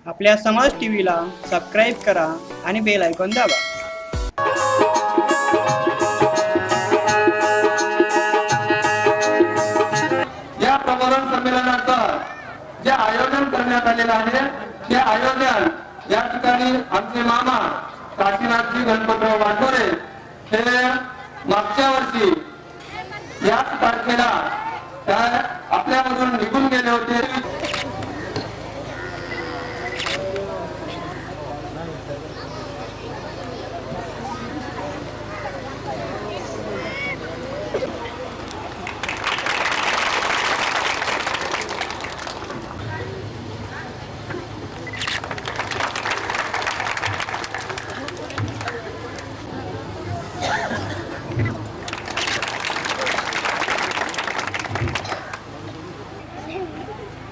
आपल्या समाज टीव्हीला सबस्क्राईब करा आणि बेल आयकॉन दाबा. या प्रबोधन संमेलनाचं जे आयोजन करण्यात आलेलं आहे ते आयोजन या ठिकाणी आमचे मामा काशीनाथजी गणपतराव वाटोरे हे मागच्या वर्षी याच तारखेला आपल्यामधून निघून गेले होते.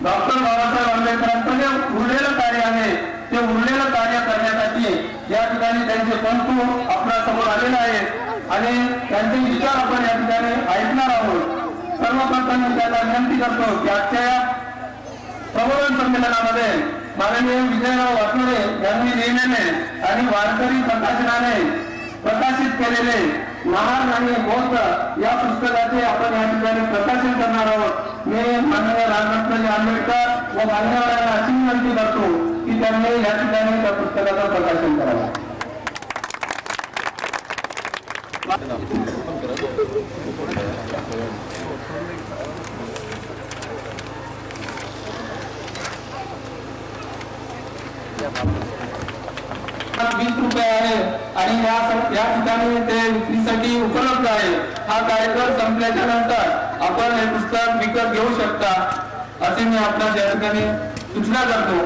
डॉक्टर बाबासाहेब आंबेडकरांचं जे उरलेलं कार्य आहे ते उरलेलं कार्य करण्यासाठी या ठिकाणी त्यांचे पंतू आपल्या समोर आलेले आहेत आणि त्यांचे विचार आपण या ठिकाणी ऐकणार आहोत. सर्वप्रथम मी त्याला विनंती करतो की आजच्या प्रबोधन संमेलनामध्ये माननीय विजयराव वाटोरे यांनी लिहिलेले आणि वारकरी प्रकाशनाने प्रकाशित केलेले महान आणि बौद्ध या पुस्तकाचे आपण या ठिकाणी प्रकाशन करणार आहोत. मी माननीय रामरत्नजी आंबेडकर व मान्यवरांना अशी विनंती करतो की त्यांनी या ठिकाणी त्या पुस्तकाचं प्रकाशन करावं. ₹20 आहे आणि या ठिकाणी ते विक्रीसाठी उपलब्ध आहे. हा कार्यक्रम संपल्याच्या नंतर आपण हे पुस्तक विकत घेऊ शकता असे मी आपल्या या ठिकाणी सूचना करतो.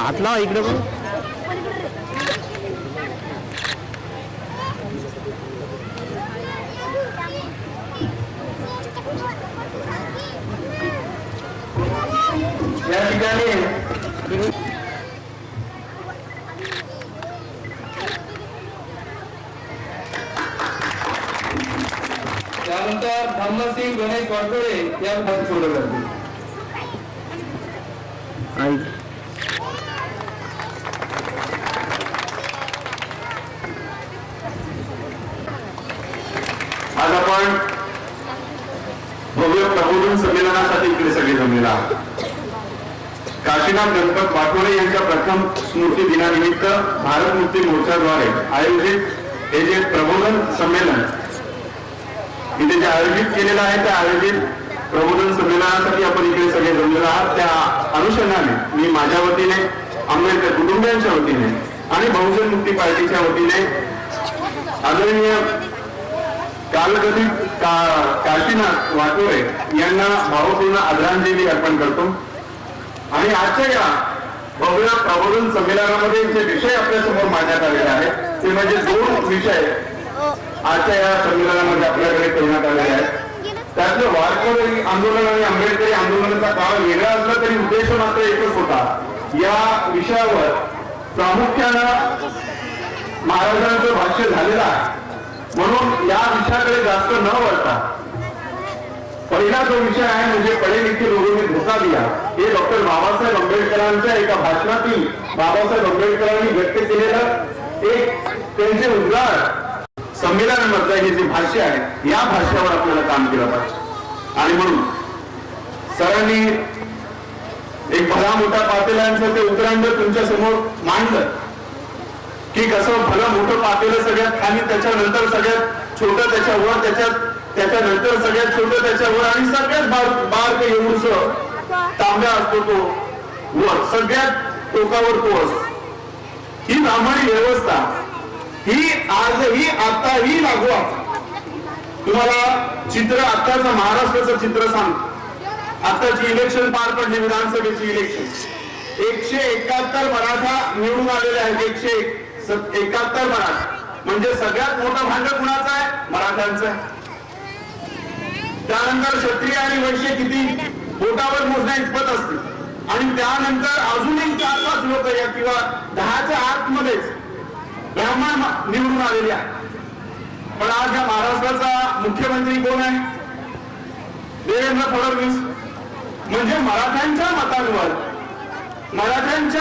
आतला इकडे पण या ठिकाणी त्यानंतर धर्मसिंग गणेश वाटोळे या पद सोडलं जाते. आज आपण भव्य प्रबोधन संमेलनासाठी इकडे सगळे जमलेला आहोत. काशीनाथ गणपत वाटोळे यांच्या प्रथम स्मृती दिनानिमित्त भारत मुक्ती मोर्चाद्वारे आयोजित हे जे प्रबोधन संमेलन इथे जे आयोजित केलेलं आहे त्या आयोजित प्रबोधन संमेलनासाठी आपण इकडे सगळे जमलेला आहात. त्या अनुषंगाने मी माझ्या वतीने, आंबेडकर कुटुंबियांच्या वतीने आणि बहुजन मुक्ती पार्टीच्या वतीने आदरणीय काशीनाथ वाटोळे यांना भावपूर्ण आदरांजली अर्पण करतो. आणि आजच्या या भव्य प्रबोधन संमेलनामध्ये जे विषय आपल्या समोर मांडण्यात आलेले आहेत ते म्हणजे 2 विषय आजच्या या संमेलनामध्ये आपल्याकडे ठेवण्यात आलेले आहेत. त्यातलं वारकरी आंदोलन आणि आंबेडकरी आंदोलनाचा काळ वेगळा असला तरी उद्देश मात्र एकच होता. या विषयावर प्रामुख्यानं महाराजांचं भाष्य झालेलं आहे. म्हणून या विषयाकडे जास्त न वळता पहिला जो विषय आहे म्हणजे पढे लिखे लोगों ने धोखा दिया, हे डॉक्टर बाबासाहेब आंबेडकरांच्या एका भाषणातील बाबासाहेब आंबेडकरांनी व्यक्त केलेलं एक त्यांचे उद्गार संमेलनामधलं हे जे भाष्य आहे या भाष्यावर आपल्याला काम केलं पाहिजे. आणि म्हणून सरांनी एक भला मोठा पातेल्यांचं ते उतरांड तुमच्या समोर मांडलं की कसं भलं मोठं पातेलं सगळ्यात खाली, त्याच्यानंतर सगळ्यात छोटं त्याच्यावर, त्याच्यानंतर सगळ्यात छोटं त्याच्यावर आणि सगळ्यात बारक एवढूस तांब्या असतो तो वर, सगळ्यात टोकावर तो असतो. ही ब्राह्मणी व्यवस्था ही आजही आताही लागू आहे. तुम्हाला चित्र आताचं महाराष्ट्राचं चित्र सांगतो. आताची इलेक्शन पार पडली, विधानसभेची इलेक्शन. 171 मराठा निवडून आलेले आहेत. 171 मराठा म्हणजे सगळ्यात मोठा भांड कुणाचा आहे? मराठ्यांचा आहे. त्यानंतर क्षत्रिय आणि वैश्य किती बोटावर मोजण्या इतपत असते आणि त्यानंतर अजूनही 4-5 लोक या किंवा 10च्या आतमध्येच ब्राह्मण निवडून आलेले आहेत. पण आज या महाराष्ट्राचा मुख्यमंत्री कोण आहे? देवेंद्र फडणवीस. म्हणजे मराठ्यांच्या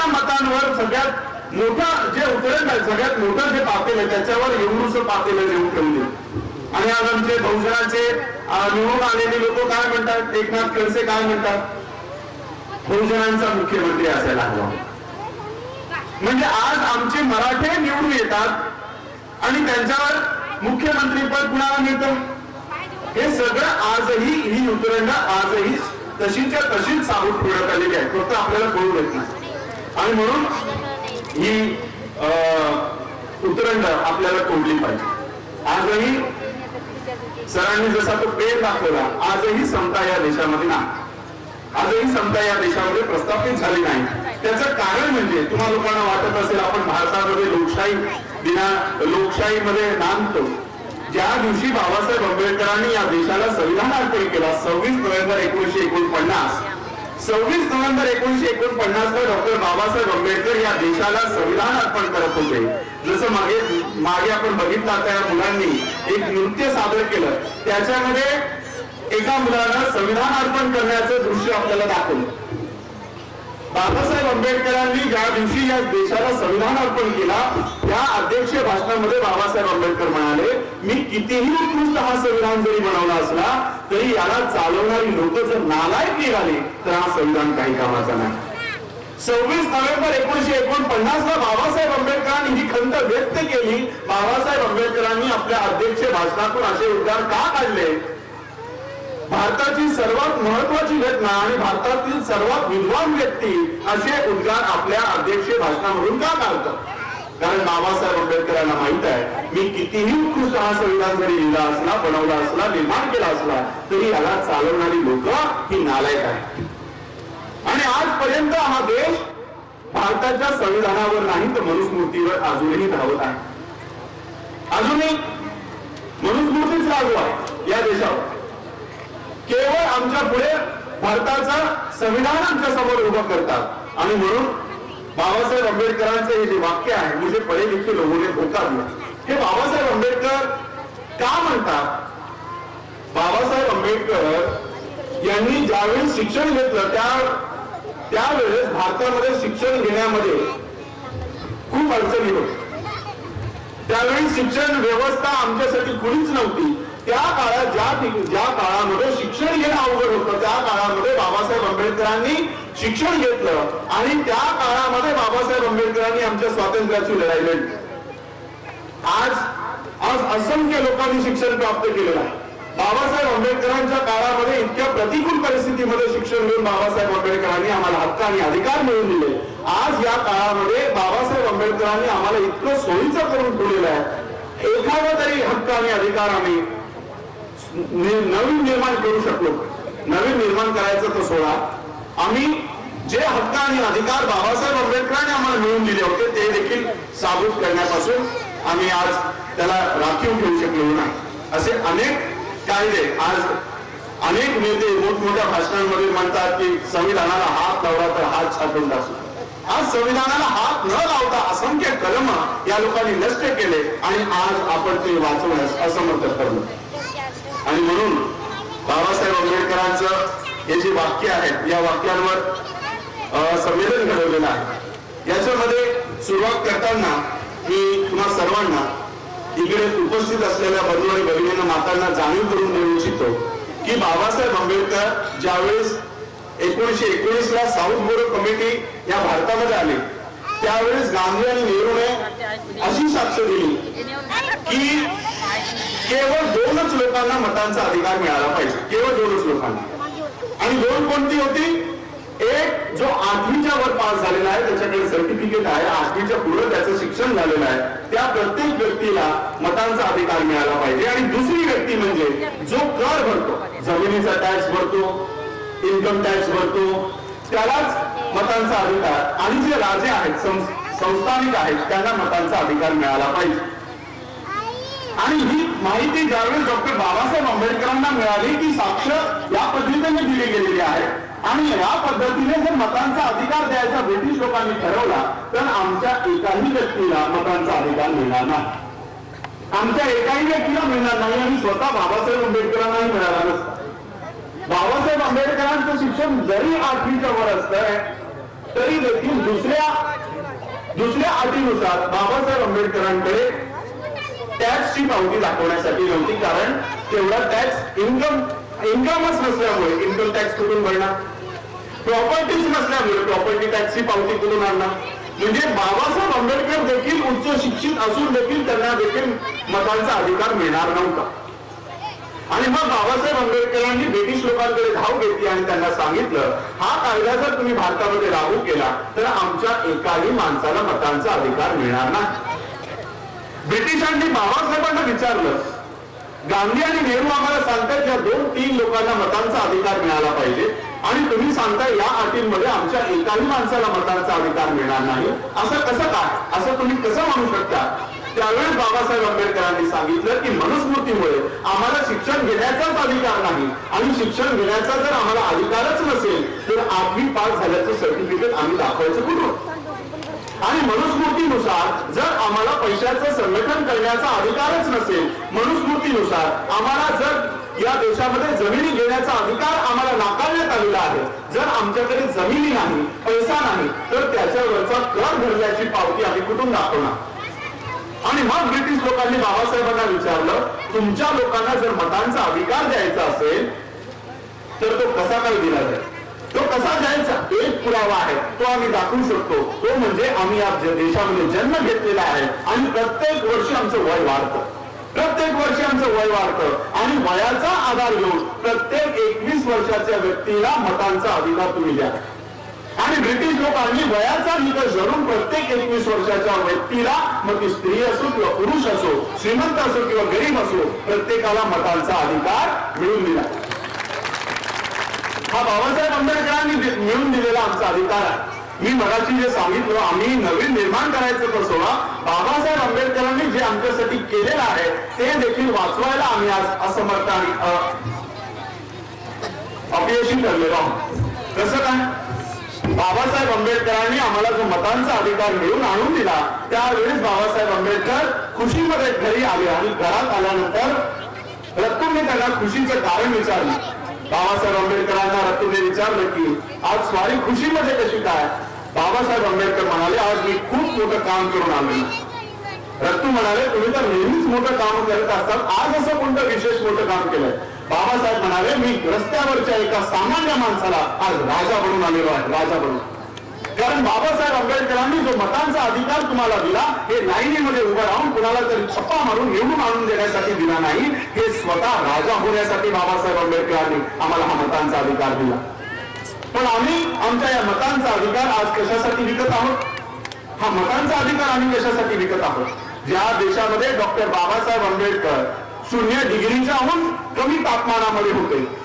मतांवर सगळ्यात मोठा जे उतरण आहे, सगळ्यात मोठं जे पातेल आहे त्याच्यावर एवढूस पातेल देऊन ठेवले. आणि आज आमचे बहुजनाचे निवडून आलेले लोक काय म्हणतात? एकनाथ खडसे काय म्हणतात? बहुजनांचा मुख्यमंत्री असायला हवा. म्हणजे आज आमचे मराठे निवडून येतात आणि त्यांच्यावर मुख्यमंत्री पद कुणाला मिळतं? हे सगळं आजही ही उतरंड आजही तशीच्या तशीच साबूत ठेवण्यात आलेली आहे, फक्त आपल्याला कळू देत नाही. आणि म्हणून ही उतरंड आपल्याला तोडली पाहिजे. आजही सरांनी जसा तो पेन दाखवला, आजही समता या देशामध्ये नाही, आजही समता या देशामध्ये प्रस्थापित झाली नाही. त्याचं कारण म्हणजे तुम्हा लोकांना वाटत असेल आपण भारतामध्ये लोकशाहीमध्ये नांदतो. ज्या दिवशी बाबासाहेब आंबेडकरांनी या देशाला संविधान अर्पण केला 26 नोव्हेंबर 1949, 26 नोव्हेंबर 1949 ला डॉक्टर बाबासाहेब आंबेडकर या देशाला संविधान अर्पण करत होते. जसं मागे आपण बघितलं त्या मुलांनी एक नृत्य सादर केलं, त्याच्यामध्ये एका मुलाला संविधान अर्पण करण्याचं दृश्य आपल्याला दाखवलं. बाबासाहेब आंबेडकरांनी ज्या दिवशी या देशाला संविधान अर्पण केला त्या अध्यक्ष भाषणामध्ये बाबासाहेब आंबेडकर म्हणाले, मी कितीही उत्कृष्ट हा संविधान जरी बनवला असला तरी याला चालवणारी लोक जर नालायक निघाले तर हा संविधान काही कामाचा नाही. 26 नोव्हेंबर 1949 ला बाबासाहेब आंबेडकरांनी ही खंत व्यक्त केली. बाबासाहेब आंबेडकरांनी आपल्या अध्यक्ष भाषणातून असे उद्गार का काढले? भारताची सर्वात महत्वाची घटना आणि भारतातील सर्वात विद्वान व्यक्ती असे उद्गार आपल्या अध्यक्ष भाषणामधून का काढतात? कारण बाबासाहेब आंबेडकरांना माहित आहे मी कितीही उत्कृष्ट हा संविधान जरी लिहिला असला, बनवला असला, निर्माण केला असला तरी याला चालवणारी लोक ही नालायक आहे. आणि आजपर्यंत हा देश भारताच्या संविधानावर नाही तर मनुस्मृतीवर अजूनही धावत आहे. अजूनही मनुस्मृतीच लागू आहे या देशावर. केवळ आमच्या पुढे भारताचं संविधान आमच्या समोर उभं करतात. आणि म्हणून बाबासाहेब आंबेडकरांचं हे जे वाक्य आहे, मुझे पढे लिखे लोगों ने धोखा दिया, हे बाबासाहेब आंबेडकर का म्हणतात? बाबासाहेब आंबेडकर यांनी ज्यावेळेस शिक्षण घेतलं त्यावेळेस भारतामध्ये शिक्षण घेण्यामध्ये खूप अडचणी होत्या. त्यावेळी शिक्षण व्यवस्था आमच्यासाठी कुणीच नव्हती. त्या काळात ज्या काळामध्ये शिक्षण घेणं अवघड होतं त्या काळामध्ये बाबासाहेब आंबेडकरांनी शिक्षण घेतलं आणि त्या काळामध्ये बाबासाहेब आंबेडकरांनी आमच्या स्वातंत्र्याची लढाई लढली. आज असंख्य लोकांनी शिक्षण प्राप्त केलेलं आहे. बाबासाहेब आंबेडकरांच्या काळामध्ये इतक्या प्रतिकूल परिस्थितीमध्ये शिक्षण घेऊन बाबासाहेब आंबेडकरांनी आम्हाला हक्क आणि अधिकार मिळवून दिले. आज या काळामध्ये बाबासाहेब आंबेडकरांनी आम्हाला इतकं सोयीचं करून ठेवलेलं आहे. एखादा तरी हक्क आणि अधिकार आम्ही नवीन निर्माण करू शकलो. नवीन निर्माण करायचं तर सोडा, आम्ही जे हक्क आणि अधिकार बाबासाहेब आंबेडकरांनी आम्हाला मिळवून दिले होते ते देखील साबूत करण्यापासून आम्ही आज त्याला राखीव ठेवू शकलो नाही. असे अनेक कायदे आज अनेक नेते मोठमोठ्या भाषणांमध्ये म्हणतात की संविधानाला हात लावला तर हात छाटून टाकू. आज संविधानाला हात न लावता असंख्य कलम या लोकांनी नष्ट केले आणि आज आपण ते वाचवण्यास असमर्थ ठरलो. आणि म्हणून बाबासाहेब आंबेडकरांचं हे जे वाक्य आहेत या वाक्यांवर संमेलन घडवलेलं आहे. याच्यामध्ये सुरुवात करताना मी तुम्हा सर्वांना इकडे उपस्थित असलेल्या बंधू आणि भगिनींना मातांना जाणीव करून देऊ इच्छितो की बाबासाहेब आंबेडकर ज्यावेळेस 1919 ला साऊथ बोरो कमिटी या भारतामध्ये आली त्यावेळेस गांधी आणि नेहरूने अशी साक्ष दिली की केवळ 2च लोकांना मतांचा अधिकार मिळाला पाहिजे. केवळ 2च लोकांना. आणि 2 कोणती होती? एक जो 8वीच्या वर पास झालेला आहे त्याच्याकडे सर्टिफिकेट आहे, 8वीच्या पुढे त्याचं शिक्षण झालेलं आहे, त्या प्रत्येक व्यक्तीला मतांचा अधिकार मिळाला पाहिजे. आणि दुसरी व्यक्ती म्हणजे जो कर भरतो, जमिनीचा टॅक्स भरतो, इन्कम टॅक्स भरतो, त्यालाच मतांचा अधिकार. आणि जे राजे आहेत, संस्थानिक आहेत, त्यांना मतांचा अधिकार मिळाला पाहिजे. आणि ही माहिती ज्यावेळेस डॉक्टर बाबासाहेब आंबेडकरांना मिळाली की साक्ष या पद्धतीने दिली गेलेली आहे आणि या पद्धतीने जर मतांचा अधिकार द्यायचा ब्रिटिश लोकांनी ठरवला तर आमच्या एकाही व्यक्तीला मतांचा अधिकार मिळणार नाही. आमच्या एकाही व्यक्तीला मिळणार नाही आणि स्वतः बाबासाहेब आंबेडकरांनाही मिळाला नसता. बाबासाहेब आंबेडकरांचं शिक्षण जरी 8वीच्या वर असतंय तरी देखील दुसऱ्या अटीनुसार बाबासाहेब आंबेडकरांकडे टॅक्सची पावती दाखवण्यासाठी नव्हती, कारण तेवढा टॅक्स इन्कमच नसल्यामुळे इन्कम टॅक्स कुठून भरणार, प्रॉपर्टीज नसल्यामुळे प्रॉपर्टी टॅक्सची पावती कुठून आणणार. म्हणजे बाबासाहेब आंबेडकर देखील उच्च शिक्षित असून देखील त्यांना देखील मतांचा अधिकार मिळणार नव्हता. आणि मग बाबासाहेब आंबेडकरांनी ब्रिटिश लोकांकडे धाव घेतली आणि त्यांना सांगितलं, हा कायदा जर तुम्ही भारतामध्ये लागू केला तर आमच्या एकाही माणसाला मतांचा अधिकार मिळणार नाही. ब्रिटिशांनी बाबासाहेबांना विचारलं, गांधी आणि नेहरू आम्हाला सांगतात या 2-3 लोकांना मतांचा अधिकार मिळाला पाहिजे आणि तुम्ही सांगता या अटींमध्ये आमच्या एकाही माणसाला मतांचा अधिकार मिळणार नाही, असं कसं काय, असं तुम्ही कसं म्हणू शकता. त्यावेळेस बाबासाहेब आंबेडकरांनी सांगितलं की मनुस्मृतीमुळे आम्हाला शिक्षण घेण्याचाच अधिकार नाही आणि शिक्षण घेण्याचा जर आम्हाला अधिकारच नसेल तर 8वी पास झाल्याचं सर्टिफिकेट आम्ही दाखवायचं कुठून. आणि मनुस्मृतीनुसार जर आम्हाला पैशाचं संघटन करण्याचा अधिकारच नसेल, मनुस्मृतीनुसार आम्हाला जर या देशामध्ये जमिनी घेण्याचा अधिकार आम्हाला नाकारण्यात आलेला आहे, जर आमच्याकडे जमिनी नाही, पैसा नाही, तर त्याच्यावरचा कर भरण्याची पावती आम्ही कुठून दाखवणार. आणि मग ब्रिटिश लोकांनी बाबासाहेबांना विचारलं, तुमच्या लोकांना जर मतांचा अधिकार द्यायचा असेल तर तो कसा काय दिला जाईल, तो कसा द्यायचा. एक पुरावा आहे, तो आम्ही दाखवू शकतो, तो म्हणजे आम्ही या देशामध्ये जन्म घेतलेला आहे आणि प्रत्येक वर्षी आमचं वय वाढतं, प्रत्येक वर्षी आमचं वय वाढतं आणि वयाचा आधार घेऊन प्रत्येक 21 वर्षाच्या व्यक्तीला मतांचा अधिकार तुम्ही द्या. आणि ब्रिटिश लोकांनी वयाचा निकष धरून प्रत्येक 21 वर्षाच्या व्यक्तीला, मग ती स्त्री असो किंवा पुरुष असो, श्रीमंत असो किंवा गरीब असो, प्रत्येकाला मतांचा अधिकार मिळून दिला. हा बाबासाहेब आंबेडकरांनी मिळून दिलेला आमचा अधिकार आहे. मी मगाशी जे सांगितलं, आम्ही नवीन निर्माण करायचं कसं, बाबासाहेब आंबेडकरांनी जे आमच्यासाठी केलेलं आहे ते देखील वाचवायला आम्ही आज असमर्थ आणि अपयशी ठरलेलो आहोत. कसं काय, बाबासाहेब आंबेडकरांनी आम्हाला जो मतांचा अधिकार मिळून आणून दिला, त्यावेळेस बाबासाहेब आंबेडकर खुशीमध्ये घरी आले आणि घरात आल्यानंतर रत्तूने त्यांना खुशीचं कारण विचारलं. बाबासाहेब आंबेडकरांना रत्तूने विचारलं की आज स्वारी खुशीमध्ये कशी काय. बाबासाहेब आंबेडकर म्हणाले, आज मी खूप मोठं काम करून आलो. रत्तू म्हणाले, तुम्ही तर नेहमीच मोठं काम करत असतात, आज असं कोणतं विशेष मोठं काम केलंय. बाबासाहेब म्हणाले, मी रस्त्यावरच्या एका सामान्य माणसाला आज राजा बनून आलेलो आहे, राजा बनून. कारण बाबासाहेब आंबेडकरांनी जो मतांचा अधिकार तुम्हाला दिला, हे लाईनीमध्ये उभं राहून कुणाला तरी छप्पा मारून निवडून आणून देण्यासाठी दिला नाही, हे स्वतः राजा होण्यासाठी बाबासाहेब आंबेडकरांनी आम्हाला हा मतांचा अधिकार दिला. पण आम्ही आमच्या या मतांचा अधिकार आज कशासाठी विकत आहोत. हा मतांचा अधिकार आम्ही कशासाठी विकत आहोत. ज्या देशामध्ये डॉक्टर बाबासाहेब आंबेडकर 0 डिग्रीच्याहून कमी तापमानामध्ये होते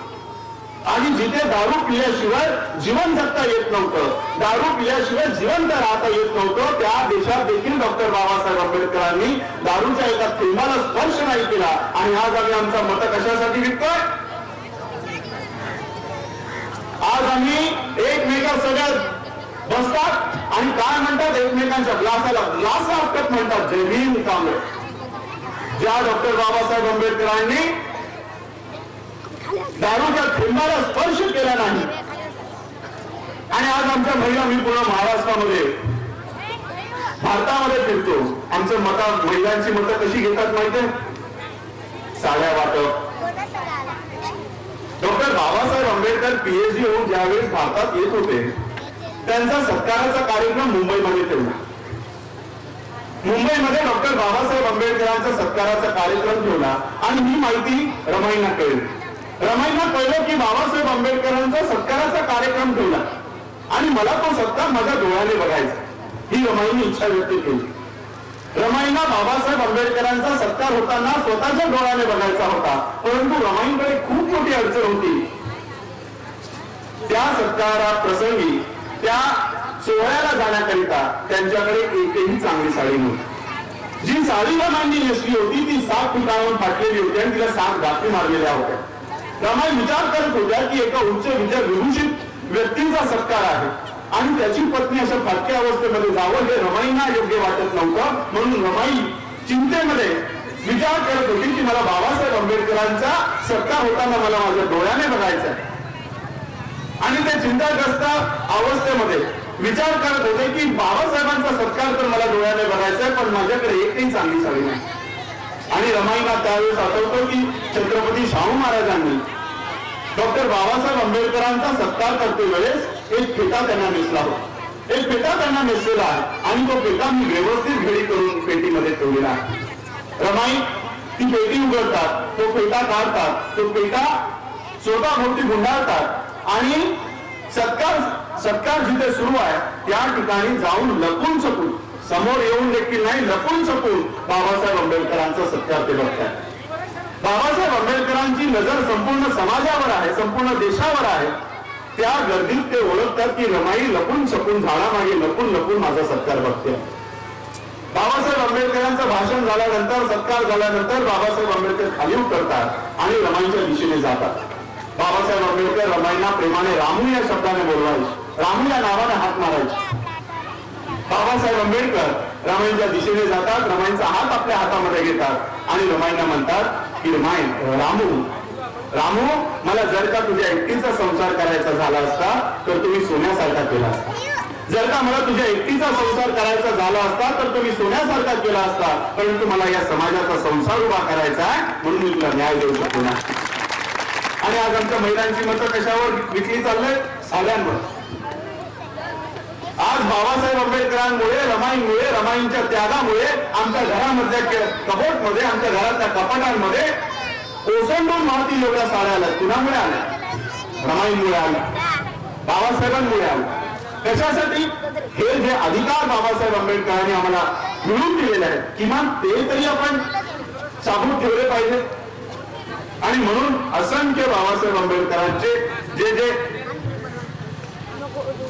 आणि जिथे दारू पिल्याशिवाय जीवन जगता येत नव्हतं, दारू पिल्याशिवाय जिवंत राहता येत नव्हतं, त्या देशात देखील डॉक्टर बाबासाहेब आंबेडकरांनी दारूच्या एका थेंबाला स्पर्श नाही केला. आणि आज आम्ही आमचा मत कशासाठी विकतोय. आज आम्ही एकमेकांसोबत बसतात आणि काय म्हणतात, एकमेकांच्या ग्लासाला ग्लास आपटत म्हणतात, जय भीम काँग्रेस. ज्या डॉक्टर बाबासाहेब आंबेडकरांनी दारूच्या थेंबाला स्पर्श केला नाही आणि आज आमच्या महिला, मी पूर्ण महाराष्ट्रामध्ये भारतामध्ये फिरतो, आमचं महिलांची मतं कशी घेतात माहितीये, साड्या वाटप. डॉक्टर बाबासाहेब आंबेडकर PhD होऊन ज्यावेळेस भारतात येत होते, त्यांचा सत्काराचा कार्यक्रम मुंबईमध्ये ठेवला. मुंबईमध्ये डॉक्टर बाबासाहेब आंबेडकरांचा सत्काराचा कार्यक्रम ठेवला आणि ही माहिती रमाईंना कळली. रमाईंना कळलं की बाबासाहेब आंबेडकरांचा सत्काराचा कार्यक्रम ठेवला आणि मला तो सत्कार माझ्या डोळ्याने बघायचा. ही रमाईंनी इच्छा व्यक्त केली. रमाईंना बाबासाहेब आंबेडकरांचा सत्कार होताना स्वतःच्या डोळ्याने बघायचा होता, परंतु रमाईंकडे खूप मोठी अडचण होती. त्या सत्कारा प्रसंगी, त्या सोहळ्याला जाण्याकरिता त्यांच्याकडे एकही चांगली साडी नव्हती. जी साडी रमाईंनी नेसली होती ती 7 फुटावरून फाटलेली होती आणि तिला 7 गाठी मारलेल्या होत्या. रमाई विचार करत होत्या की एका उच्च विभूषित व्यक्तीचा सत्कार आहे आणि त्याची पत्नी अशा फाटक्या अवस्थेमध्ये जावं हे रमाईंना योग्य वाटत नव्हतं. म्हणून रमाई चिंतेमध्ये विचार करत होती की मला बाबासाहेब आंबेडकरांचा सत्कार होताना मला माझ्या डोळ्याने बघायचा आहे. आणि ते चिंताग्रस्त अवस्थेमध्ये विचार करत होते की बाबासाहेबांचा सत्कार तर मला डोळ्याने बघायचा आहे, पण माझ्याकडे एकही चांगली साडी नाही. आणि रमाईला त्यावेळेस आठवतो की छत्रपती शाहू महाराजांनी डॉक्टर बाबासाहेब आंबेडकरांचा सत्कार करते वेळेस एक फेटा त्यांना नेसला होता. एक फेटा त्यांना नेसलेला आहे आणि तो फेटा मी व्यवस्थित घडी करून पेटीमध्ये ठेवलेला आहे. रमाई ती पेटी उघडतात, तो फेटा काढतात, तो फेटा स्वतःभोवती गुंडाळतात आणि सत्कार जिथे सुरू आहे त्या ठिकाणी जाऊन लपून छपून, समोर येऊन देखील नाही, लपून छपून बाबासाहेब आंबेडकरांचा सत्कार ते बघतात. बाबासाहेब आंबेडकरांची नजर संपूर्ण समाजावर आहे, संपूर्ण देशावर आहे. त्या गर्दीत ते ओळखतात की रमाई लपून छपून झाडामागे लपून लपून माझा सत्कार बघते. बाबासाहेब आंबेडकरांचं भाषण झाल्यानंतर, सत्कार झाल्यानंतर बाबासाहेब आंबेडकर खाली उतरतात आणि रमाईच्या दिशेने जातात. बाबासाहेब आंबेडकर रमाईंना प्रेमाने रामू या शब्दाने बोलवायचे, रामू या नावाने हाक मारायचे. बाबासाहेब आंबेडकर रमाईंच्या दिशेने जातात, रमाईंचा हात आपल्या हातामध्ये घेतात आणि रमाईंना म्हणतात की रमाई, रामू, मला जर का तुझ्या एकटीचा संसार करायचा झाला असता तर तुम्ही सोन्यासारखा केला असता. जर का मला तुझ्या एकटीचा संसार करायचा झाला असता तर तुम्ही सोन्यासारखा केला असता, परंतु मला या समाजाचा संसार उभा करायचा आहे म्हणून मी तुला न्याय देऊ शकतो ना. आणि आज आमच्या महिलांची मतं कशावर विकली चाललंय? साड्यांवर. आज बाबासाहेब आंबेडकरांमुळे, रमाईंमुळे, रमाईंच्या त्यागामुळे आमच्या घरामधल्या कबोर्डमध्ये, आमच्या घरातल्या कपाटांमध्ये ओसंडून वाहतील एवढ्या साड्या आल्या. कुणामुळे आल्या? रमाईंमुळे आल्या, बाबासाहेबांमुळे आल्या. कशासाठी? हे जे अधिकार बाबासाहेब आंबेडकरांनी आम्हाला मिळवून दिलेले आहेत, किमान ते तरी आपण साबूत ठेवले पाहिजे. आणि म्हणून असंख्य बाबासाहेब आंबेडकरांचे जे जे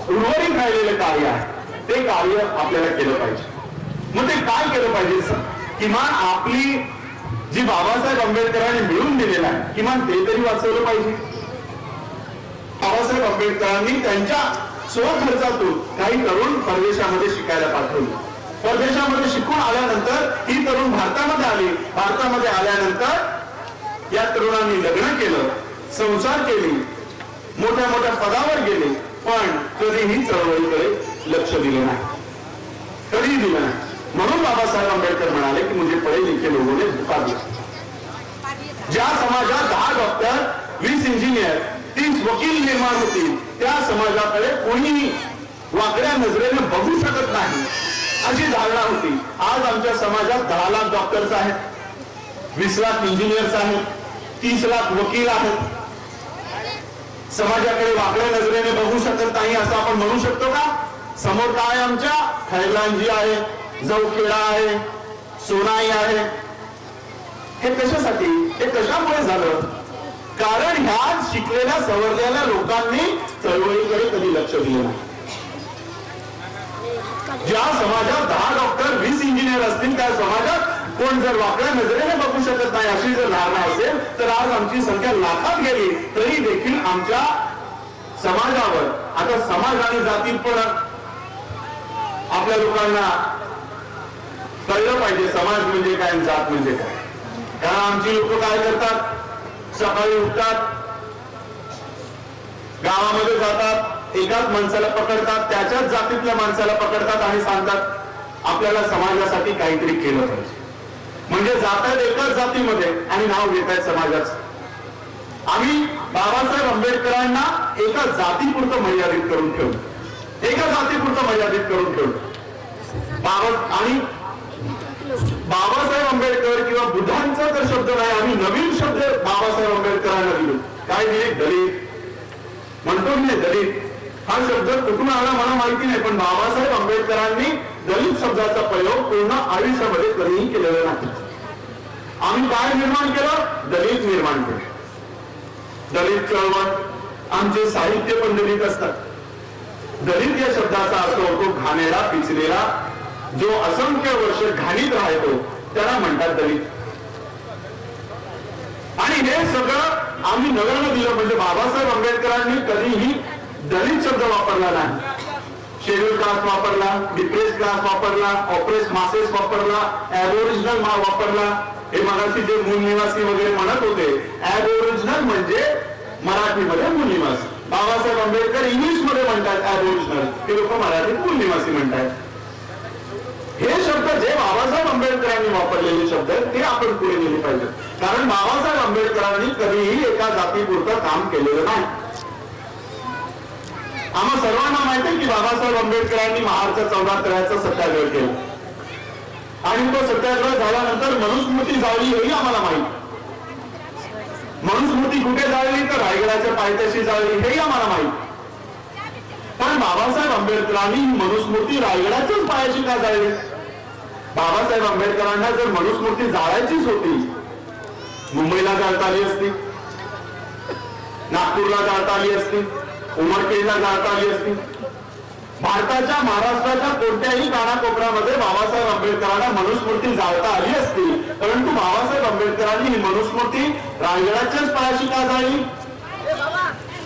उर्वरित राहिलेले कार्य आहे ते कार्य आपल्याला केलं पाहिजे. मग ते काय केलं पाहिजे? किमान आपली जी बाबासाहेब आंबेडकरांनी मिळवून दिलेलं आहे किमान ते तरी वाचवलं पाहिजे. बाबासाहेब आंबेडकरांनी त्यांच्या स्वखर्चातून काही तरुण परदेशामध्ये शिकायला पाठवले. परदेशामध्ये शिकून आल्यानंतर ही तरुण भारतामध्ये आली. भारतामध्ये आल्यानंतर या तरुणांनी लग्न केलं, संसार केली, मोठ्या मोठ्या पदावर गेले, पण कधीही चळवळीकडे लक्ष दिले नाही, कधीही दिलं नाही. म्हणून बाबासाहेब आंबेडकर म्हणाले की मुझे पढे लिखे लोगों ने धोखा दिया. ज्या समाजात 10 डॉक्टर, 20 इंजिनियर, 30 वकील निर्माण होतील त्या समाजाकडे कोणीही वाकड्या नजरेने बघू शकत नाही अशी धारणा होती. आज आमच्या समाजात 10 लाख डॉक्टर्स आहेत, 20 लाख इंजिनियर्स आहेत, 30 लाख वकील आहेत. समाजाकडे वाकड्या नजरेने बघू शकत नाही असं आपण म्हणू शकतो का? समोर काय आमच्या खैरलांजी आहे, जवखेडा आहे, सोनाई आहे. हे कशासाठी, हे कशामुळे झालं? कारण ह्या शिकलेल्या सवरलेल्या लोकांनी चळवळीकडे कधी लक्ष दिलं नाही. ज्या समाजात 10 डॉक्टर, 20 इंजिनियर असतील त्या समाजात कोण जर वाकड्या नजरेने बघू शकत नाही अशी जर धारणा असेल तर आज आमची संख्या लाखात गेली तरी देखील आमच्या समाजावर, आता समाज आणि जाती पण आपल्या लोकांना कळलं पाहिजे समाज म्हणजे काय, जात म्हणजे काय. कारण आमची लोक काय करतात? सकाळी उठतात, गावामध्ये जातात, एकाच माणसाला पकडतात, त्याच्याच जातीतल्या माणसाला पकडतात आणि सांगतात आपल्याला समाजासाठी काहीतरी केलं पाहिजे. म्हणजे जातात एकाच जातीमध्ये आणि नाव घेत आहेत समाजाचं. आम्ही बाबासाहेब आंबेडकरांना एका जातीपुरतं मर्यादित करून ठेवलं, एका जातीपुरतं मर्यादित करून ठेवलं. आणि बाबासाहेब आंबेडकर किंवा बुद्धांचा तर शब्द नाही, आम्ही नवीन शब्द बाबासाहेब आंबेडकरांना दिलो. काय दिले? दलित म्हणतो मी. दलित हा शब्द कुठून आला मला माहिती नाही, पण बाबासाहेब आंबेडकरांनी दलित शब्दाचा प्रयोग पूर्ण आयुष्यामध्ये कधीही केलेला नाही. आम्ही काय निर्माण केलं? दलित निर्माण केलं. दलित चळवळ, आमचे साहित्य पण दलित असतात. दलित या शब्दाचा अर्थ होतो घाणेरा, पिचलेला, जो असंख्य वर्ष घाणीत राहतो त्याला म्हणतात दलित. आणि हे सगळं आम्ही नव्यानं दिलं. म्हणजे बाबासाहेब आंबेडकरांनी कधीही दलित शब्द वापरला नाही. शेड्यूल कास्ट वापरला, डिप्रेस क्लास वापरला, ऑपरेस मासेस वापरला, ॲबोरिजिनल वापरला, हे मगाशी जे मूल निवासी वगैरे म्हणत होते, ॲबओरिजिनल म्हणजे मराठीमध्ये मूल निवासी. बाबासाहेब आंबेडकर इंग्लिशमध्ये म्हणतात ॲबओरिजिनल, ते लोक मराठीत मूल निवासी म्हणतात. हे शब्द जे बाबासाहेब आंबेडकरांनी वापरलेले शब्द आहेत ते आपण पुढे नेले पाहिजे. कारण बाबासाहेब आंबेडकरांनी कधीही एका जातीपुरतं काम केलेलं नाही. आम्हा सर्वांना माहिती आहे की बाबासाहेब आंबेडकरांनी महारच्या 14 तळ्याचं सत्याग्रह केलं आणि तो सत्याग्रह झाल्यानंतर मनुस्मृती जाळली हेही आम्हाला माहिती. मनुस्मृती कुठे जाळली तर रायगडाच्या पायथ्याशी जाळली हेही आम्हाला माहिती. पण बाबासाहेब आंबेडकरांनी मनुस्मृती रायगडाच्याच पायाशी का जाळली? बाबासाहेब आंबेडकरांना जर मनुस्मृती जाळायचीच होती, मुंबईला जाळता आली असती, नागपूरला जाळता आली असती, उमरखेडला जाळता आली असती. भारताच्या महाराष्ट्राच्या कोणत्याही कानाकोपऱ्यामध्ये बाबासाहेब आंबेडकरांना मनुस्मृती जाळता आली असती. परंतु बाबासाहेब आंबेडकरांनी ही मनुस्मृती रायगडाच्याच पायाशी का जाळली?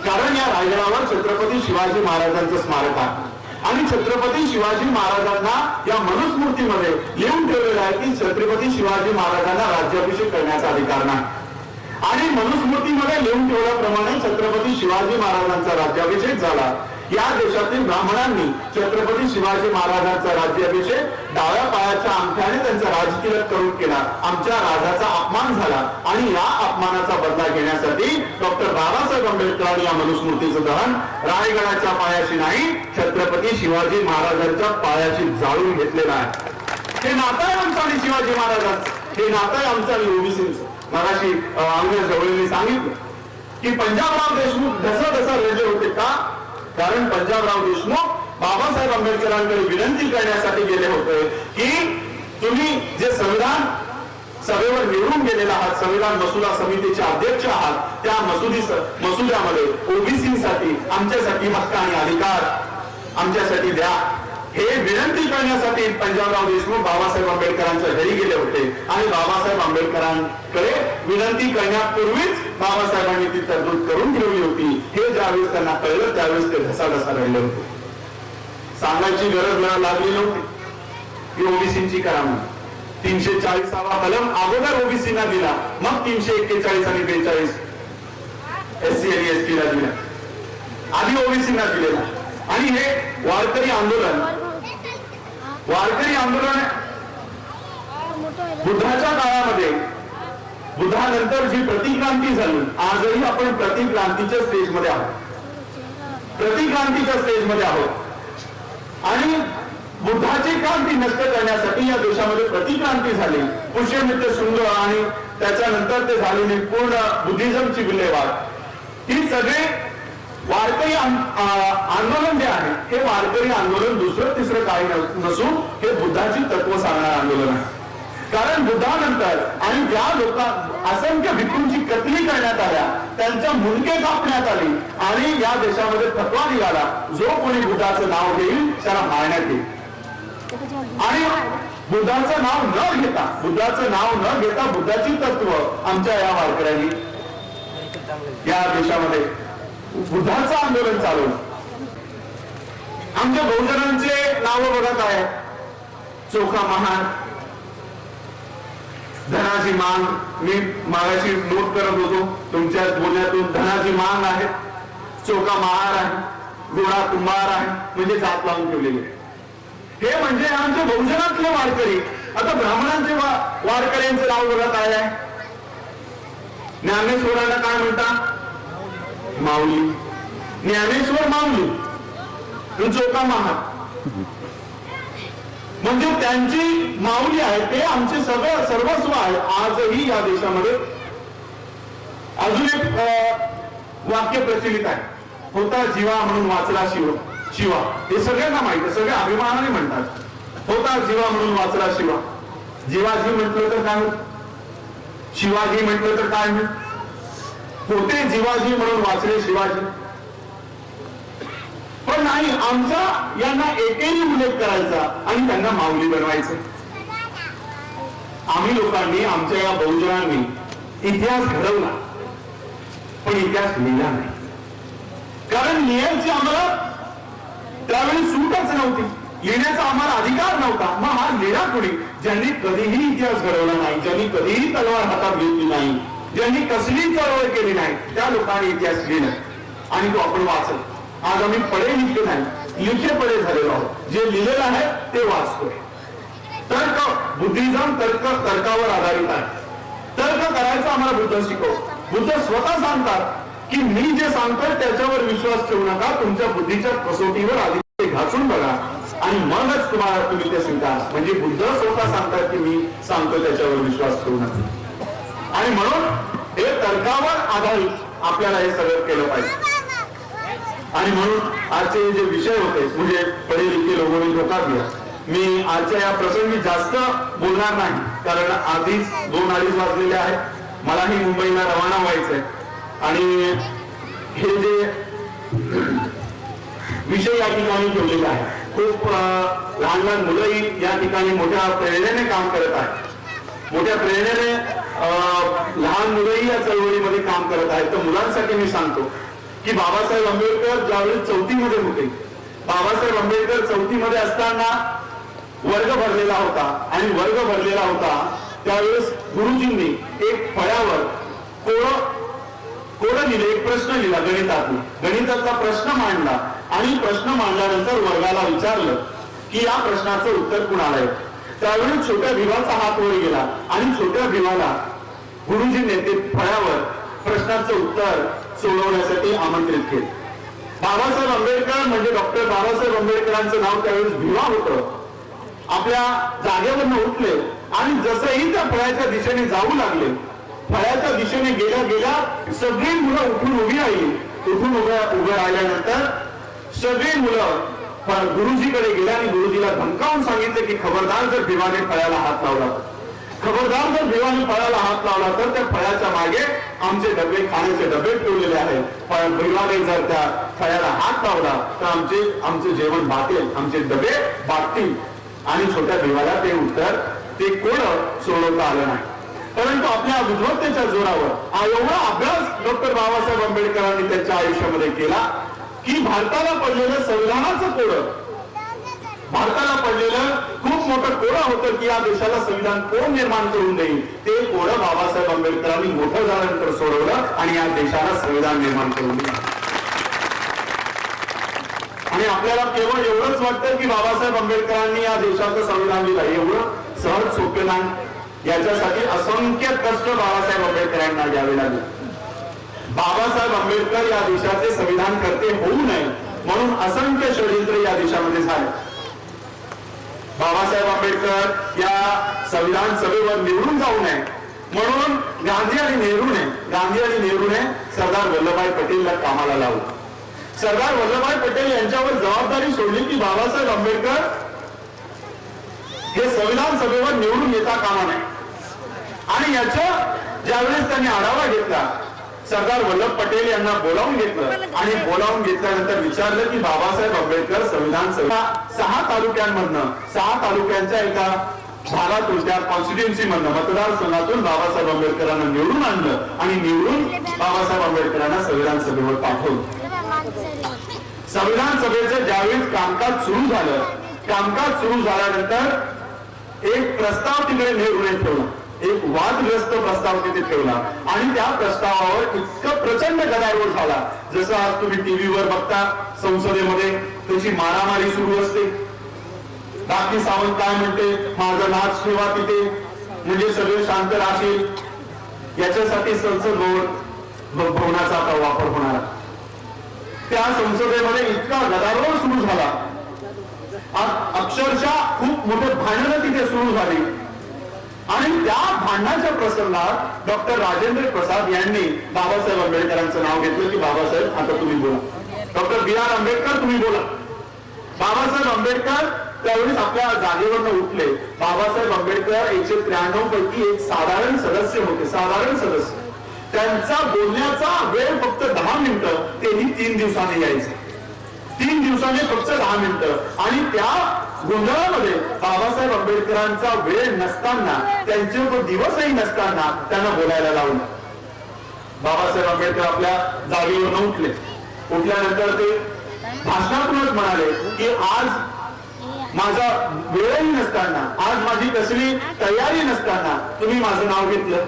कारण या रायगडावर छत्रपती शिवाजी महाराजांचं स्मारक आहे आणि छत्रपती शिवाजी महाराजांना या मनुस्मृतीमध्ये लिहून ठेवलेलं आहे की छत्रपती शिवाजी महाराजांना राज्याभिषेक करण्याचा अधिकार नाही. आणि मनुस्मृतीमध्ये लिहून ठेवल्याप्रमाणे छत्रपती शिवाजी महाराजांचा राज्याभिषेक झाला. या देशातील ब्राह्मणांनी छत्रपती शिवाजी महाराजांचा राज्याभिषेक डाव्या पायाच्या अंगठ्याने त्यांचा राजतिलक करून केला. आमच्या राजाचा अपमान झाला आणि या अपमानाचा बदला घेण्यासाठी डॉक्टर बाबासाहेब आंबेडकरांनी या मनुस्मृतीचं दहन रायगडाच्या पायाशी नाही, छत्रपती शिवाजी महाराजांच्या पायाशी जाळून घेतलेलं आहे. हे नातं आहे आमचं आणि शिवाजी महाराजांचं, हे नातं आहे आमचं आणि ओबीसींचं. मगाशी आमच्या जवळींनी सांगितलं की पंजाबराव देशमुख धसा रडले होते का? कारण पंजाबराव देशमुख बाबासाहेब आंबेडकरांकडे विनंती करण्यासाठी गेले होते की तुम्ही जे संविधान सभेवर निवडून गेलेला आहात, संविधान मसुदा समितीचे अध्यक्ष आहात, त्या मसुद्यामध्ये ओबीसीसाठी आमच्यासाठी हक्क आणि अधिकार आमच्यासाठी द्या. हे विनंती करण्यासाठी पंजाबराव देशमुख बाबासाहेब आंबेडकरांच्या घरी गेले होते आणि बाबासाहेब आंबेडकरांकडे विनंती करण्यापूर्वीच बाबासाहेबांनी ती तरतूद करून ठेवली होती. हे ज्यावेळेस त्यांना कळलं त्यावेळेस ते ढसा रडले होते. सांगायची गरज लागली नव्हती की ओबीसींची करा म्हणून. 340वा कलम अगोदर ओबीसीना दिला, मग 341 आणि 42 एससी आणि एसटी ला दिला, आधी ओबीसीना दिलेला. आणि हे वारकरी आंदोलन बुद्धाच्या काळामध्ये, बुद्धानंतर जी प्रतिक्रांती झाली, आजही आपण प्रतिक्रांतीच्या स्टेजमध्ये आहोत, प्रतिक्रांतीच्या स्टेजमध्ये आहोत. आणि बुद्धाची क्रांती नष्ट करण्यासाठी या देशामध्ये प्रतिक्रांती झाली. पुष्यमित्र शुंग आणि त्याच्यानंतर ते झालेली पूर्ण बुद्धिझमची विल्हेवाट, ही सगळे वारकरी आंदोलन जे आहे हे वारकरी आंदोलन दुसरं तिसरं काही नसून हे बुद्धाची तत्व सांगणारं आंदोलन आहे. कारण बुद्धानंतर आणि ज्या असंख्य भिक्खूंची कत्तली करण्यात आल्या, त्यांच्या मुंडके कापण्यात आली आणि या देशामध्ये फतवा निघाला, जो कोणी बुद्धाचं नाव घेईल त्याला मारण्यात येईल. आणि बुद्धाचं नाव न घेता बुद्धाची तत्व आमच्या या वारकऱ्यांनी या देशामध्ये बुद्धाचं आंदोलन चालवलं. आमच्या बहुजनांचे नाव बघा काय, चोखा महान, धनाजी मांग. मी मागाशी नोट करत होतो तुमच्या बोलण्यातून, धनाजी मांग आहे, चोखा महार आहे, गोळा कुंभार आहे, म्हणजे जात लावून ठेवलेले. हे म्हणजे आमच्या बहुजनातले वारकरी. आता ब्राह्मणांचे वारकऱ्यांचं नाव बघा काय आहे. ज्ञानेश्वरांना काय म्हणतात? माऊली. ज्ञानेश्वर माऊली, चोखा महार, म्हणजे त्यांची माऊली आहे, ते आमचे सगळं सर्वस्व आहे. आजही या देशामध्ये अजून एक वाक्य प्रचलित आहे, होता जीवा म्हणून वाचला शिवा. हे सगळ्यांना माहिती आहे, सगळे अभिमानाने म्हणतात, होता जीवा म्हणून वाचला शिवा. जीवाजी म्हटलं तर काय होत, शिवाजी म्हटलं तर काय होत, होते जीवाजी म्हणून वाचले शिवाजी. पण नाही, आमचा यांना एकेरी उल्लेख करायचा आणि त्यांना माऊली बनवायचं. आम्ही लोकांनी, आमच्या या बहुजनांनी इतिहास घडवला, पण इतिहास लिहिला नाही. कारण लिहायची आम्हाला त्यावेळी सूटच नव्हती. लिहिण्याचा आम्हाला अधिकार नव्हता. मग हा लिहिला कोणी? ज्यांनी कधीही इतिहास घडवला नाही, ज्यांनी कधीही तलवार हातात घेतली नाही, ज्यांनी कसली चळवळ केली नाही, त्या लोकांनी इतिहास लिहिला आणि तो आपण वाचत. आज आम्ही पडे लिखले नाही, लिखे पडे झालेलो आहोत. जे लिहिलेलं आहे ते वाचतोय. तर्क, बुद्धिझम तर्कावर आधारित आहे. तर्क करायचं आम्हाला बुद्ध शिकव. बुद्ध स्वतः सांगतात की मी जे सांगतोय त्याच्यावर विश्वास ठेवू नका, तुमच्या बुद्धीच्या कसोटीवर आधी ते घासून बघा आणि मगच तुम्ही ते स्वीकार. म्हणजे बुद्ध स्वतः सांगतात की मी सांगतो त्याच्यावर विश्वास ठेवू नका. आणि म्हणून हे तर्कावर आधारित आपल्याला हे सगळं केलं पाहिजे. आणि म्हणून आजचे जे विषय होते म्हणजे पढे लिखे लोगों ने धोखा दिया, मी आजच्या या प्रसंगी जास्त बोलणार नाही, कारण आधीच 2-2:30 वाजलेले आहेत. मलाही मुंबईला रवाना व्हायचंय आणि हे जे विषय या ठिकाणी ठेवलेले आहे, खूप लहान लहान मुलंही या ठिकाणी मोठ्या प्रेरणेने काम करत आहेत. मोठ्या प्रेरणेने लहान मुलंही या चळवळीमध्ये काम करत आहेत. तर मुलांसाठी मी सांगतो की बाबासाहेब आंबेडकर ज्यावेळेस 4थी मध्ये होते, बाबासाहेब आंबेडकर 4थी मध्ये असताना वर्ग भरलेला होता आणि वर्ग भरलेला होता त्यावेळेस गुरुजींनी एक फळ्यावर कोडं लिहिले, एक प्रश्न लिहिला गणितातला प्रश्न मांडला आणि प्रश्न मांडल्यानंतर वर्गाला विचारलं की या प्रश्नाचं उत्तर कुणाला आहे. त्यावेळी छोट्या भीमाचा हात वर गेला आणि छोट्या भीमाला गुरुजींनी ते फळ्यावर प्रश्नाचं उत्तर सोडवण्यासाठी आमंत्रित केले. बाबासाहेब आंबेडकर म्हणजे डॉक्टर बाबासाहेब आंबेडकरांचं नाव त्यावेळेस भीमा होतं. आपल्या जागेवरनं उठले आणि जसंही त्या फळ्याच्या दिशेने जाऊ लागले, फळ्याच्या दिशेने गेल्या गेल्या सगळी मुलं उठून उभी राहिली. उठून उभं राहिल्यानंतर सगळी मुलं गुरुजीकडे गेल्या आणि गुरुजीला धमकावून सांगितले की खबरदार जर भीमाने फळ्याला हात लावला, खबरदार जर भीमाने फळ्याला हात लावला तर त्या फळ्याच्या मागे आमचे डबे, खाण्याचे डबे ठेवलेले आहेत. पण भीमाने जर त्या फळ्याला हात लावला तर आमचे जेवण बातेल, आमचे डबे बाटतील. आणि छोट्या भीमाला ते उत्तर, ते कोडं सोडवता आलं नाही. परंतु आपल्या बुद्धिमत्तेच्या जोरावर एवढा अभ्यास डॉक्टर बाबासाहेब आंबेडकरांनी त्यांच्या आयुष्यामध्ये केला की भारताला पडलेलं संविधानाचं कोडं, भारताला पडलेलं खूप मोठं कोडं होतं की या देशाला संविधान कोण निर्माण करून देईल, ते कोडं बाबासाहेब आंबेडकरांनी मोठं झाल्यानंतर सोडवलं आणि या देशाला संविधान निर्माण करून दिलं. आणि आपल्याला केवळ एवढंच वाटतं की बाबासाहेब आंबेडकरांनी या देशाचं संविधान लिहिलं, एवढं सहज सोपे नाही. याच्यासाठी असंख्य कष्ट बाबासाहेब आंबेडकरांना घ्यावे लागले. बाबासाहेब आंबेडकर या देशाचे संविधान करते होऊ नये म्हणून असंख्य षडयंत्र या देशामध्ये झाले. बाबासाहेब आंबेडकर या संविधान सभेवर निवडून जाऊ नये म्हणून गांधी आणि नेहरूने सरदार वल्लभभाई पटेलला कामाला लावलं. सरदार वल्लभभाई पटेल यांच्यावर जबाबदारी सोडली की बाबासाहेब आंबेडकर हे संविधान सभेवर निवडून येता कामा नये. आणि याचा ज्यावेळेस त्यांनी आढावा घेतला, सरदार वल्लभ पटेल यांना बोलावून घेतलं आणि बोलावून घेतल्यानंतर विचारलं की बाबासाहेब आंबेडकर संविधान सभा 6 तालुक्यांमधनं 6 तालुक्यांच्या एका भागातून, त्या कॉन्स्टिट्युएन्सी मधनं, मतदारसंघातून बाबासाहेब आंबेडकरांना निवडून आणलं आणि निवडून बाबासाहेब आंबेडकरांना संविधान सभेवर पाठवलं. संविधान सभेचं ज्यावेळेस कामकाज सुरू झालं, कामकाज सुरू झाल्यानंतर एक प्रस्ताव तिकडे नेहरूने ठेवला, एक वादग्रस्त प्रस्ताव तिथे ठेवला आणि त्या प्रस्तावावर इतकं प्रचंड गदारोळ झाला. जसं आज तुम्ही टीव्हीवर बघता संसदेमध्ये त्याची मारामारी सुरू असते. बाकी सावंत काय म्हणते, माझा नाच ठेवा तिथे म्हणजे सगळे शांत राहतील, याच्यासाठी संसद भवनाचा आता वापर होणार. त्या संसदेमध्ये इतका गदारोळ सुरू झाला, अक्षरशः खूप मोठे भांडणं तिथे सुरू झाली. आणि त्या भांडणाच्या प्रसंगात डॉक्टर राजेंद्र प्रसाद यांनी बाबासाहेब आंबेडकरांचं नाव घेतलं की बाबासाहेब आता तुम्ही बोला. डॉक्टर बी आर आंबेडकर तुम्ही बोला. बाबासाहेब आंबेडकर त्यावेळेस आपल्या जागेवरनं उठले. बाबासाहेब आंबेडकर 193 पैकी एक साधारण सदस्य होते, साधारण सदस्य. त्यांचा बोलण्याचा वेळ फक्त 10 मिनिटं, तेही 3 दिवसांनी यायचे. 3 दिवसांनी फक्त 10 मिनिटं. आणि त्या गोंधळामध्ये बाबासाहेब आंबेडकरांचा वेळ नसताना, त्यांचे तो दिवसही नसताना त्यांना बोलायला लावलं. बाबासाहेब आंबेडकर आपल्या जागेवरून उठले. उठल्यानंतर ते भाषणातूनच म्हणाले की आज माझा वेळही नसताना, आज माझी कसली तयारी नसताना तुम्ही माझं नाव घेतलं.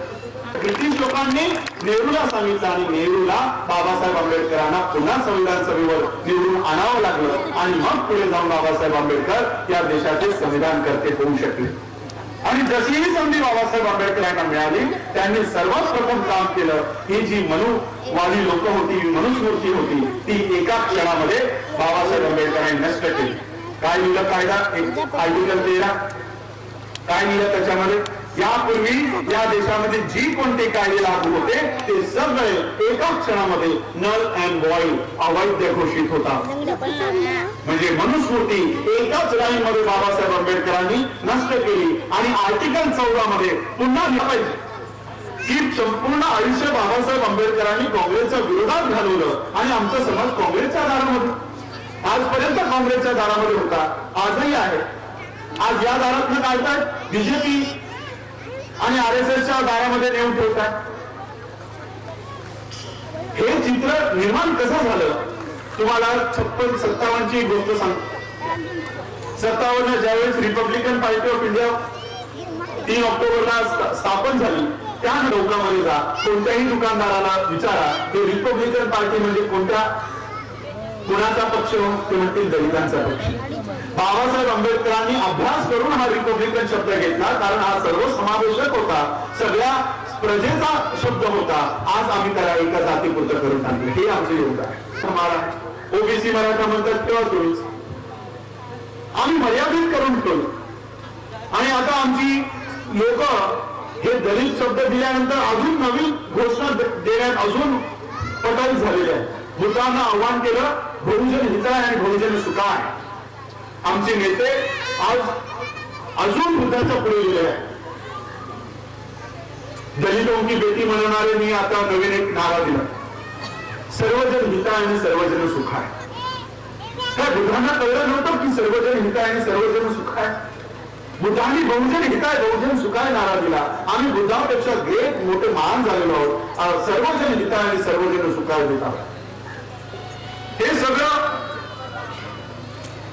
ब्रिटिश लोकांनी नेहरूला सांगितलं आणि नेहरूला बाबासाहेब आंबेडकरांना पुन्हा संविधान सभेवर निवडून आणावं लागलं आणि मग पुढे जाऊन बाबासाहेब आंबेडकर या देशाचे संविधान कर्ते होऊ शकले. आणि जशीही संधी बाबासाहेब आंबेडकरांना मिळाली त्यांनी सर्वात प्रथम काम केलं. ही जी मनुवादी लोक होती, मनुस्मृती होती, ती एका क्षणामध्ये बाबासाहेब आंबेडकरांनी नष्ट केली. काय लिहिलं कायदा आर्टिकल 13, काय लिहिलं त्याच्यामध्ये? यापूर्वी या देशामध्ये जी कोणते कायदे लागू होते ते सगळे एका क्षणामध्ये नल अँड वॉइड अवैध घोषित होतात. म्हणजे मनुस्मृती एकाच लाईन मध्ये बाबासाहेब आंबेडकरांनी नष्ट केली आणि आर्टिकल 14 मध्ये पुन्हा लिहायचे की संपूर्ण आयुष्य बाबासाहेब आंबेडकरांनी काँग्रेसच्या विरोधात घालवलं आणि आमचा समाज काँग्रेसच्या दारामध्ये, आजपर्यंत काँग्रेसच्या दारामध्ये होता, आजही आहे. आज या दारातनं काढतात बीजेपी आणि RSSच्या दारामध्ये नेऊन ठेवतात. हे चित्र निर्माण कसं झालं? तुम्हाला 56-57 ची गोष्ट सांगतो. 57 ज्यावेळेस रिपब्लिकन पार्टी ऑफ इंडिया 3 ऑक्टोबरला स्थापन झाली, त्या लोकांमध्ये जा, कोणत्याही दुकानदाराला विचारा ते रिपब्लिकन पार्टी म्हणजे कोणाचा पक्ष? ते म्हणतील दलितांचा पक्ष. बाबासाहेब आंबेडकरांनी अभ्यास करून हा रिपब्लिकन शब्द घेतला, कारण हा सर्वसमावेशक होता, सगळ्या प्रजेचा शब्द होता. आज आम्ही त्याला एका जातीपुरतं करून टाकले. हे आमचं योगदान आहे. ओबीसी मराठा म्हणतात तेव्हा तुम्हीच आम्ही मर्यादित करून ठेवलं. आणि आता आमची लोक हे दलित शब्द दिल्यानंतर अजून नवीन घोषणा देण्यात अजून पटल झालेले आहे. भूतांना आव्हान केलं बहुजन हिताय आणि बहुजन सुखाय. आमचे नेते आज अजून भूतांच्या पुढे गेले आहे. दलितों की बेटी म्हणणारे मी आता नवीन एक नारा दिला, सर्वजन हिताय आणि सर्वजन सुखाय. त्या बुद्धांना कळलं नव्हतं की सर्वजन हिताय आणि सर्वजन सुखाय. बुद्धांनी बहुजन हिताय बहुजन सुखाय नारा दिला. आम्ही बुद्धापेक्षा ग्रेट मोठे महान झालेलो आहोत. सर्वजन हिताय आणि सर्वजन सुखाय देतात. हे सगळं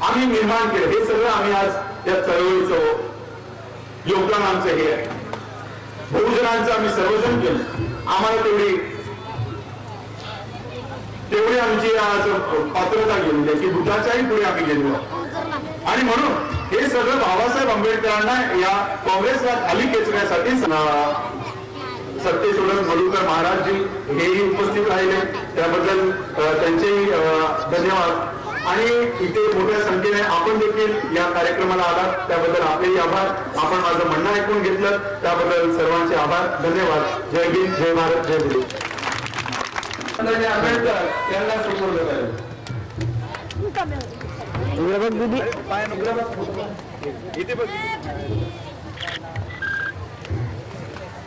आम्ही निर्माण केलं. हे सगळं आम्ही आज या चळवळीचं योगदान आमचं हे आहे. बहुजनांचं आम्ही सर्वजन केलं. आम्हाला तेवढी आमची आज पात्रता गेली आहे की बुद्धाच्याही पुढे आम्ही गेलो. आणि म्हणून हे सगळं बाबासाहेब आंबेडकरांना या काँग्रेसला खाली खेचण्यासाठी सत्यशोधन मधुकर महाराजजी हेही उपस्थित राहिले, त्याबद्दल त्यांचेही धन्यवाद. आणि इथे मोठ्या संख्येने आपण देखील या कार्यक्रमाला आलात त्याबद्दल आपलेही आभार. आपण माझं म्हणणं ऐकून घेतलं त्याबद्दल सर्वांचे आभार. धन्यवाद. जय हिंद, जय भारत, जय गुरु. आंबेडकर यांना सुपूर्द करेल.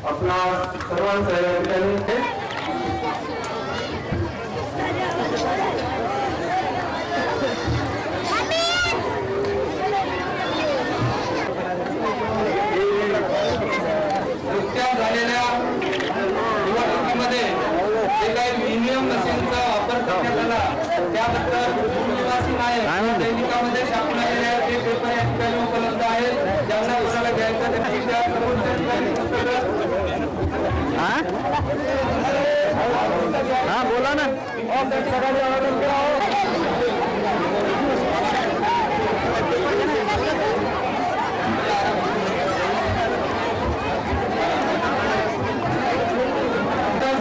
आपला सर्वांचा या ठिकाणी नुकत्याच झालेल्या निवडणुकीमध्ये जे काही मिनिमम मशीनचा वापर करण्यात आला त्याबद्दल निवासी नायक दैनिकामध्ये छापून आलेले ते पेपर या ठिकाणी उपलब्ध आहेत. ज्यांना उसाला घ्यायचं त्यांनी त्या समोर त्या ठिकाणी हा बोला ना.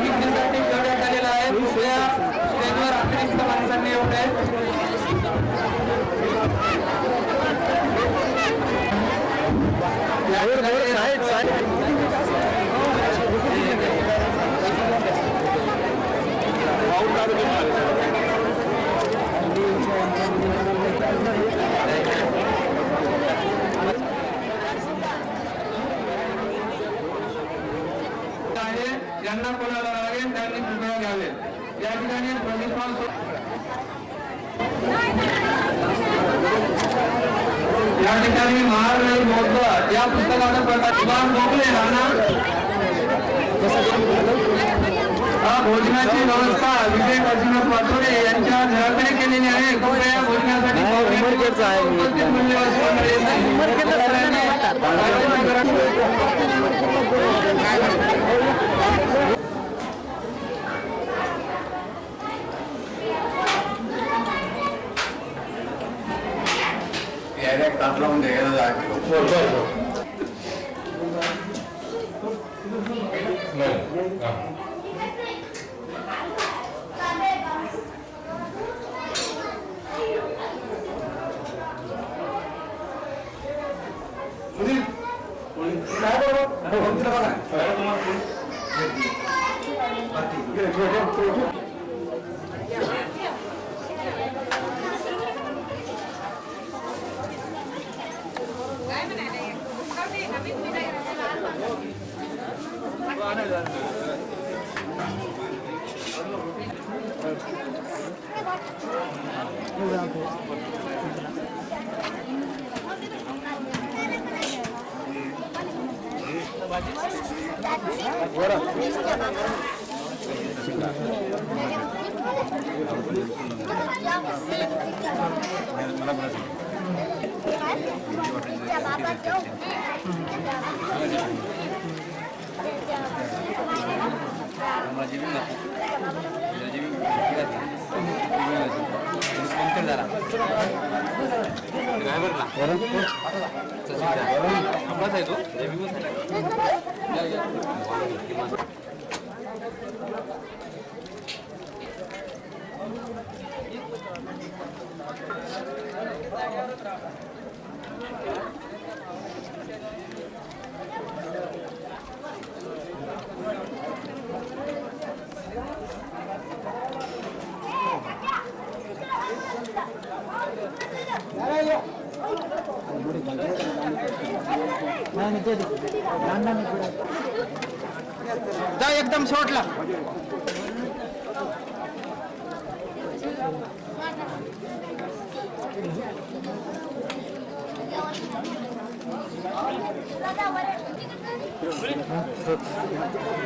विक्रीसाठी करण्यात आलेला आहे. दुसऱ्या स्टेजवर अतिरिक्त माणसांनी एवढे ज्यांना कोणाला लागेल त्यांनी कृपया घ्यावे. या ठिकाणी या ठिकाणी महाराज बौद्ध या पुस्तकाचा प्रकार गोखले राणा भोजनाची व्यवस्था विजय काशीनाथ वाटोरे यांच्या घराकडे केलेली आहे. कृपया भोजनासाठी ताप लावून द्यायला जा एकदम शेवटला.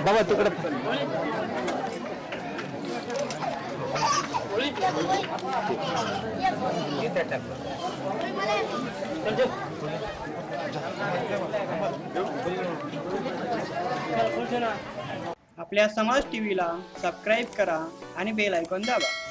बाबा तिकडे आपल्या समाज टीव्हीला सबस्क्राईब करा आणि बेल आयकॉन दाबा.